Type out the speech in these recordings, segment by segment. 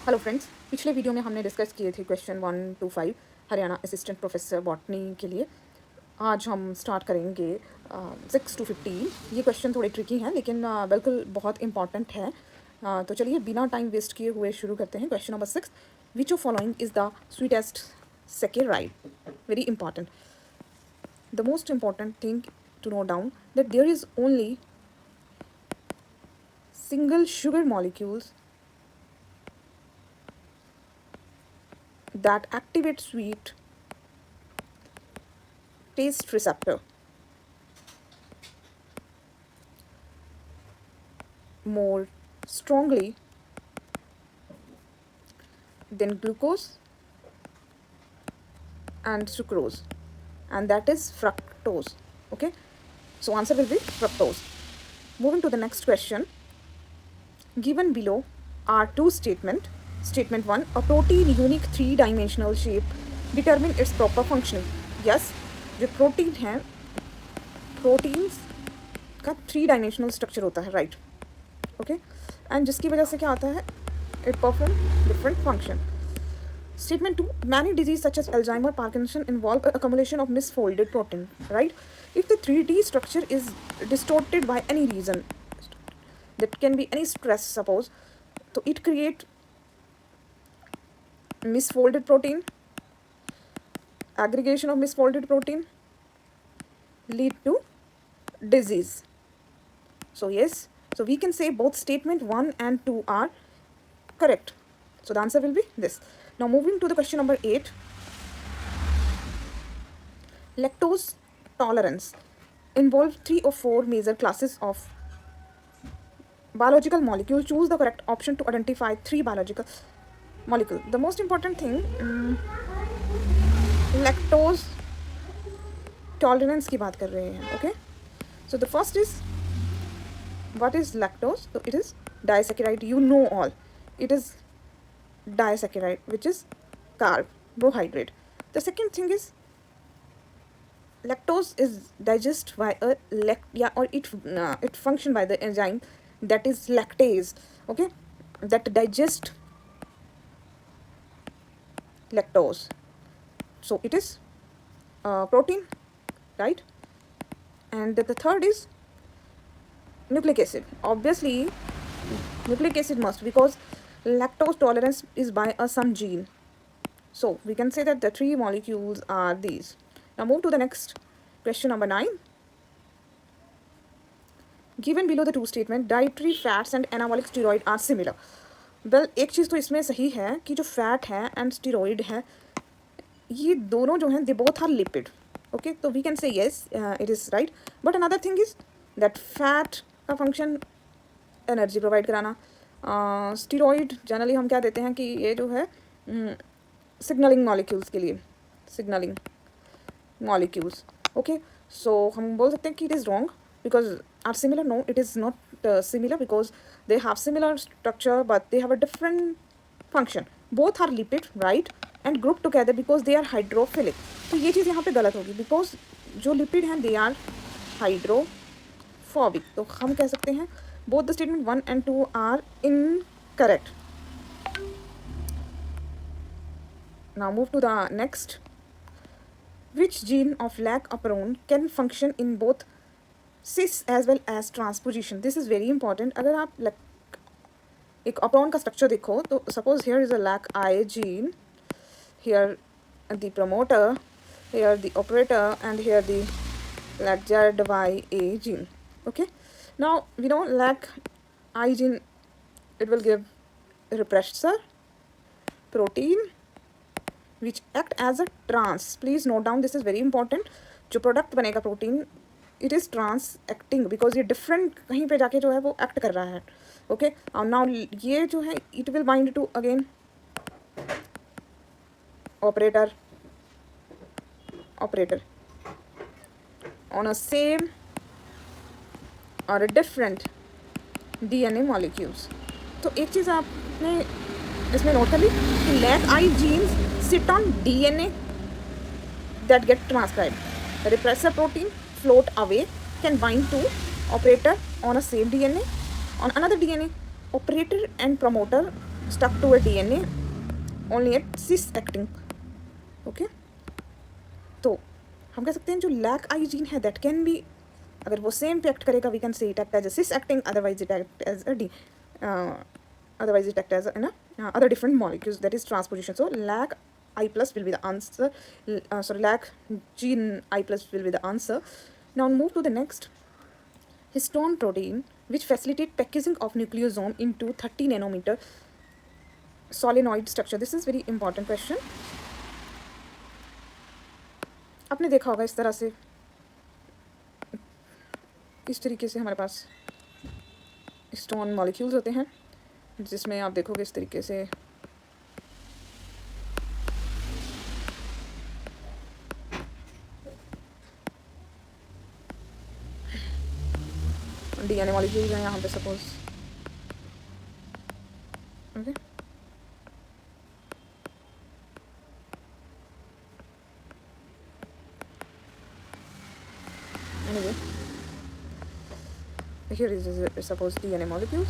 Hello friends, पिछले video में हमने डिस्कस किए थे question 1 to 5 Haryana assistant professor botany के लिए। आज हम स्टार्ट करेंगे 6 to 15। ये क्वेश्चन थोड़े ट्रिकी हैं लेकिन बिल्कुल बहुत इंपॉर्टेंट है। तो चलिए बिना टाइम वेस्ट किए हुए शुरू करते हैं। Question number 6, which of following is the sweetest saccharide? Very important. The most important thing to note down that there is only single sugar molecules that activate sweet taste receptor more strongly than glucose and sucrose, and that is fructose. Okay, so answer will be fructose. Moving to the next question, given below are two statement. Statement 1, a protein unique three-dimensional shape determine its proper functioning. Yes, जो protein है, proteins का 3 dimensional structure होता है, right? Okay, and जिसकी वजह से क्या आता है, it perform different function. Statement 2, many diseases such as Alzheimer, Parkinson involve accumulation of misfolded protein, right? If the 3D structure is distorted by any reason, that can be any stress, suppose, so it create misfolded protein, aggregation of misfolded protein, lead to disease. So yes, so we can say both statement 1 and 2 are correct. So the answer will be this. Now moving to the question number 8, lactose tolerance involves 3 or 4 major classes of biological molecules. Choose the correct option to identify 3 biological molecule. The most important thing, lactose tolerance की बात कर रहे हैं. Okay, so the first is, what is lactose? So it is disaccharide. You know all, it is disaccharide, which is carbohydrate. The second thing is, lactose is digest by a or it function by the enzyme that is lactase. Okay, that digest lactose. So it is protein, right? And the third is nucleic acid. Obviously nucleic acid must, because lactose tolerance is by some gene. So we can say that the 3 molecules are these. Now move to the next question number 9. Given below the two statement, dietary fats and anabolic steroid are similar. Well, एक चीज़ तो इसमें सही है कि जो fat है and steroid है, ये दोनों जो हैं, they both are lipid. Okay, तो we can say yes, it is right. But another thing is that fat का फंक्शन एनर्जी प्रोवाइड कराना. स्टीरोइड जनरली हम क्या देते हैं कि ये जो है सिग्नलिंग मॉलिक्यूल्स के लिए, सिग्नलिंग मॉलिक्यूल्स. ओके, सो हम बोल सकते हैं कि it is wrong because are similar. No, it is not similar because they have similar structure but they have a different function. Both are lipid, right, and grouped together because they are hydrophilic. तो ये चीज़ यहाँ पे गलत होगी because जो lipid हैं they are hydrophobic. तो हम कह सकते हैं both the statement 1 and 2 are incorrect. Now move to the next. Which gene of lac operon can function in both cis as well as transposition? This is very important. अगर आप एक operon का structure देखो तो suppose here is a lac I gene, here the promoter, here the operator, and here the lac ZYA gene. Okay, now we know lac I gene, it will give repressor protein which act as a trans. Please note down, this is very important. जो product बनेगा protein, it is trans acting because ये different कहीं पे जाके जो है वो act कर रहा है. ओके, और नाउ ये जो है it will bind to again operator on a same or a different DNA molecules. तो एक चीज़ आपने इसमें नोट कर ली कि lac I genes sit on DNA that get transcribed. Repressor protein float away can bind to operator on a same DNA. On another DNA, operator and promoter stuck to a DNA only at cis acting. Okay, तो हम कह सकते हैं जो lac I gene है that can be, अगर वो same पे एक्ट करेगा we can say it act as a cis acting, otherwise it act as a D, otherwise it act as other different molecules, that is transposition. So lac I plus will be the answer. Sorry, lac gene I plus will be the answer. Now move to the next, histone protein which facilitate packaging of nucleosome into 30 nanometer solenoid structure. This is very important question. आपने देखा होगा इस तरह से, इस तरीके से हमारे पास हिस्टोन मॉलिक्यूल्स होते हैं, जिसमें आप देखोगे इस तरीके से डीएनए मॉलिक्यूल्स हैं यहाँ पे suppose, okay. Anyway, here is suppose DNA molecules,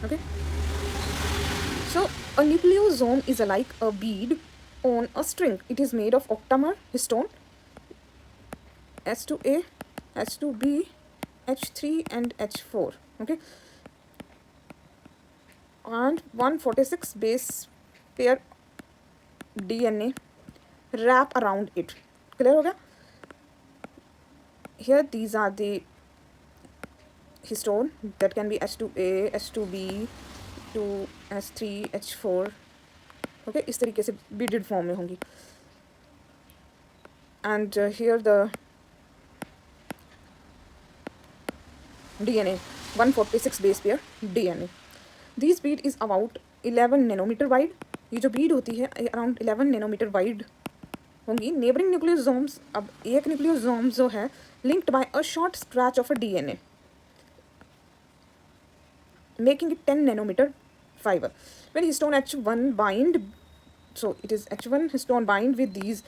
okay. So a nucleosome is like a bead on a string. It is made of octamer, histone, H2A, H2B, H3 and H4, okay, and 146 base pair DNA wrap around it. Clear हो गया? Here these are the histone that can be H2A, H2B, 2, H3, H4, okay, इस तरीके से beaded form में होंगी. And here the DNA, 146 base pair DNA. This bead is about 11 nanometer wide. ये जो bead होती है around 11 nanometer wide होंगी. Neighboring nucleosomes, अब एक nucleosome जो है linked by a short stretch of a DNA, making it 10 nanometer fiber. When histone H1 bind, so it is H1 histone bind with these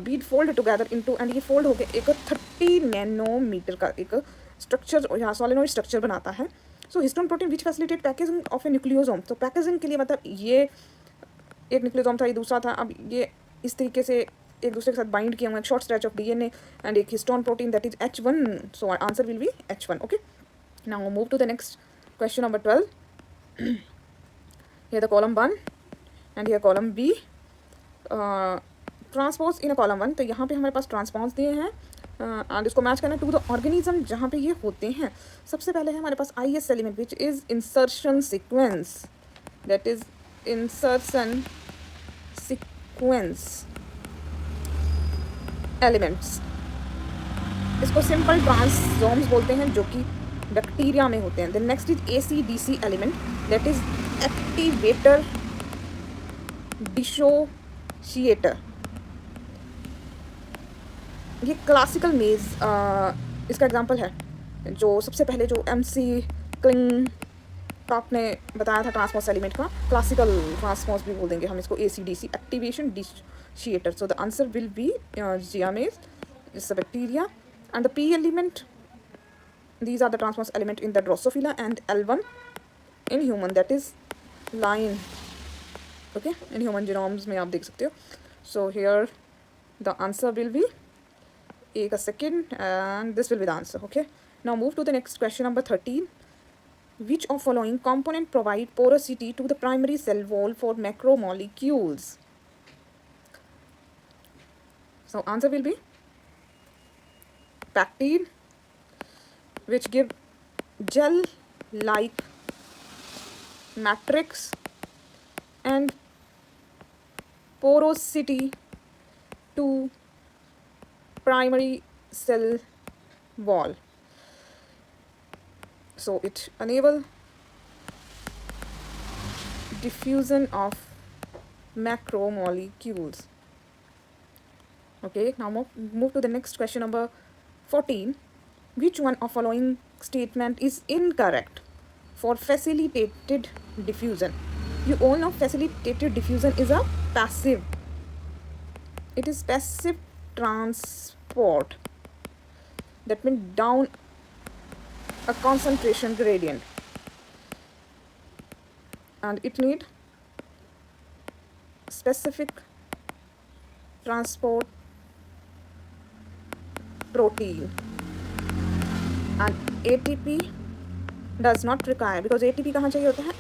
bead fold together into, and ये fold हो गया एक 30 nanometer का एक structure यहाँ solenoid structure बनाता है. So histone protein which facilitate packaging of a nucleosome. तो पैकेजिंग के लिए मतलब ये एक न्यूक्लियोसोम था, ये दूसरा था, अब ये इस तरीके से एक दूसरे के साथ बाइंड किया हुआ है, short stretch of DNA and एक histone protein that is H1. So answer will be H1. Okay, now move to the next question number 12. here the column 1 and here column B. Transpose in column 1, तो यहाँ पे हमारे पास transpose दिए हैं and इसको match करना to the organism जहाँ पे ये होते हैं. सबसे पहले है हमारे पास IS element which is insertion sequence, that is insertion sequence elements. इसको सिंपल ट्रांससोम्स बोलते हैं जो कि बैक्टीरिया में होते हैं. The next is ACDC element, that is activator dissociator. ये क्लासिकल मेज इसका एग्जांपल है, जो सबसे पहले जो MC क्लिंग का आपने बताया था ट्रांसपोज एलिमेंट का, क्लासिकल ट्रांसपोज भी बोल देंगे हम इसको, ACDC activation dissociator. So the answer will be Zea mays, it's a bacteria. And the P element, these are the transpose element in the Drosophila, and L1 in human, that is line. Okay, in human genomes में आप देख सकते हो. So here the answer will be, एक second, and this will be the answer. Okay, now move to the next question number 13. Which of following component provide porosity to the primary cell wall for macromolecules? So answer will be pectide, which give gel-like matrix and porosity to primary cell wall. So it enable diffusion of macromolecules. Okay, now move to the next question number 14. Which one of following statement is incorrect for facilitated diffusion? You all know facilitated diffusion is a passive. It is passive transport. That means down a concentration gradient. and it need specific transport protein, and ATP does not require, because ATP कहाँ चाहिए होता है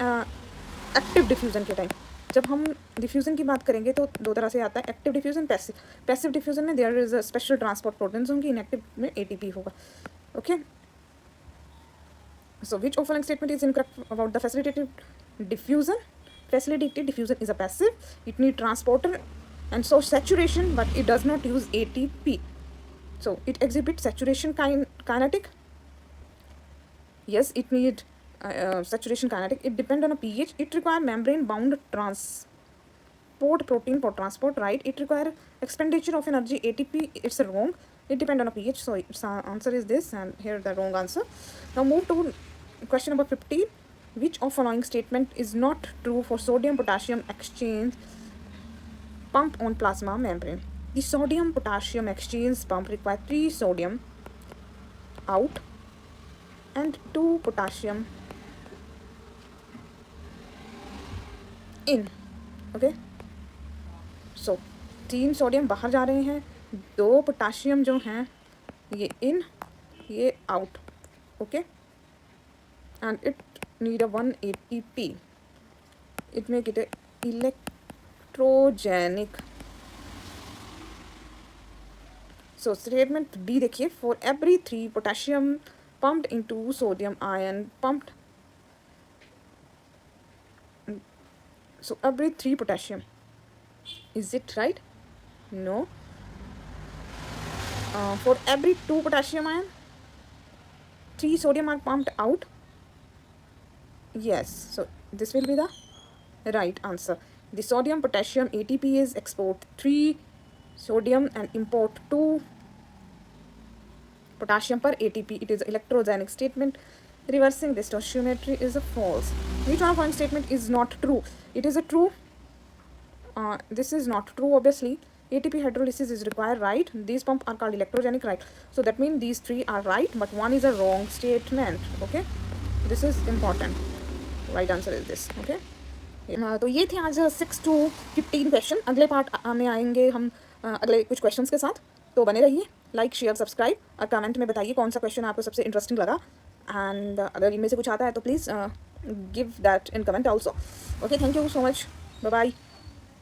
active diffusion के time. जब हम diffusion की बात करेंगे तो दो तरह से आता है, active diffusion, passive. Passive diffusion में there is a special transport proteins होंगी, इनएक्टिव में ATP होगा. Okay, so which of following statement is incorrect about the facilitated diffusion? Facilitated diffusion is a passive, it need transporter and so saturation, but it does not use ATP, so it exhibits saturation kinetic. Yes, it need saturation kinetic. It depend on a pH. It require membrane bound transport protein for transport, right? It require expenditure of energy, ATP. It's wrong. It depend on a pH. So its answer is this, and here the wrong answer. Now move to question number 15. Which of following statement is not true for sodium potassium exchange pump on plasma membrane? The sodium potassium exchange pump require 3 sodium out and 2 potassium in. Okay, so 3 sodium बाहर जा रहे हैं, 2 potassium जो हैं ये in, ये out. Okay, and it need a 1 ATP. It make it electrogenic. So statement B देखिए, for every 3 potassium pumped into sodium ion pumped, so every 3 potassium, is it right? No. For every 2 potassium ion 3 sodium are pumped out. Yes, so this will be the right answer. The sodium potassium ATP is export 3 sodium and import 2 potassium per ATP. It is electrogenic statement. Reversing this stoichiometry is a false. Which one of one statement is not true? It is a true. This is not true, obviously. ATP hydrolysis is required, right? These pumps are called electrogenic, right? So that means these 3 are right, but one is a wrong statement. Okay, this is important. Right answer is this. Okay, तो ये थे आज 6 to 15 question. अगले part में आएंगे हम अगले कुछ क्वेश्चंस के साथ. तो बने रहिए. लाइक, शेयर, सब्सक्राइब और कमेंट में बताइए कौन सा क्वेश्चन आपको सबसे इंटरेस्टिंग लगा. एंड अगर इनमें से कुछ आता है तो please give that in comment also. Okay, thank you so much. Bye bye.